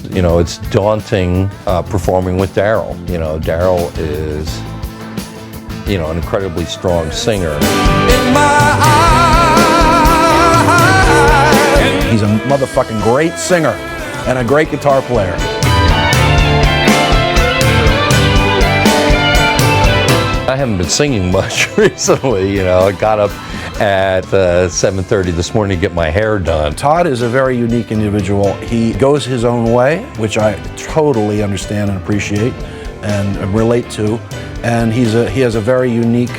you know, it's daunting performing with Daryl. You know, Daryl is, you know, an incredibly strong singer. In my eyes. He's a motherfucking great singer and a great guitar player. I haven't been singing much recently, you know. I got up at 7:30 this morning to get my hair done. Todd is a very unique individual. He goes his own way, which I totally understand and appreciate and relate to. And he has a very unique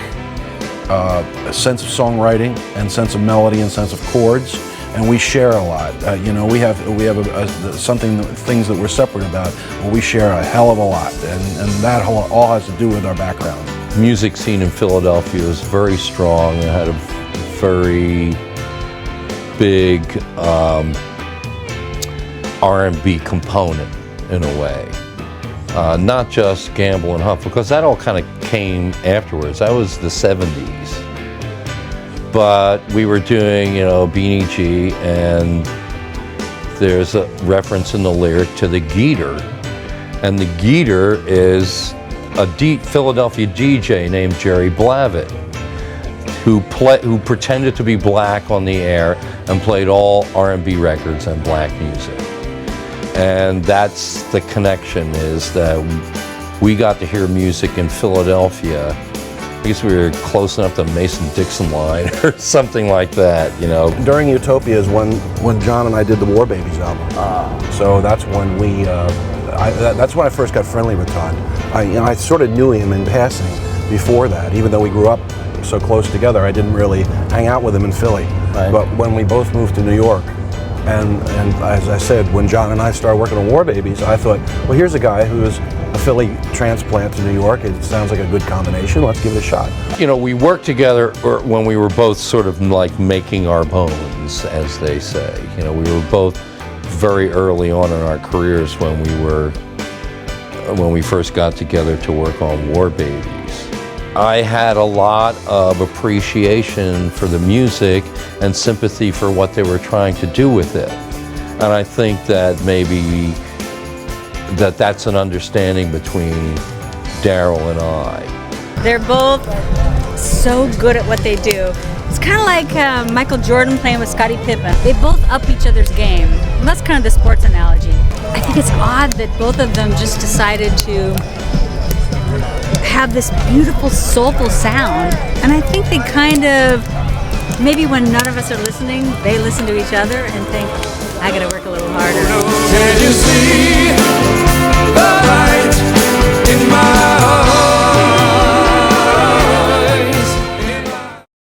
sense of songwriting and sense of melody and sense of chords. And we share a lot. You know, we have things that we're separate about, but we share a hell of a lot, and that all has to do with our background. Music scene in Philadelphia is very strong. It had a very big R&B component in a way. Not just Gamble and Huff, because that all kind of came afterwards. That was the 70s. But we were doing, you know, Beanie G, and there's a reference in the lyric to the Geeter. And the Geeter is a Philadelphia DJ named Jerry Blavitt, who pretended to be black on the air and played all R&B records and black music. And that's the connection, is that we got to hear music in Philadelphia. I guess we were close enough to Mason-Dixon line or something like that, you know. During Utopia is when John and I did the War Babies album. So that's when that's when I first got friendly with Todd. I sort of knew him in passing before that, even though we grew up so close together. I didn't really hang out with him in Philly. Right. But when we both moved to New York, and as I said, when John and I started working on War Babies, I thought, well, here's a guy who is a Philly transplant to New York. It sounds like a good combination. Let's give it a shot. You know, we worked together when we were both sort of like making our bones, as they say. You know, we were both very early on in our careers when we first got together to work on War Babies. I had a lot of appreciation for the music and sympathy for what they were trying to do with it. And I think that maybe that's an understanding between Daryl and I. They're both so good at what they do. It's kind of like Michael Jordan playing with Scottie Pippen. They both up each other's game. And that's kind of the sports analogy. I think it's odd that both of them just decided to have this beautiful, soulful sound. And I think they kind of, maybe when none of us are listening, they listen to each other and think, I gotta work a little harder.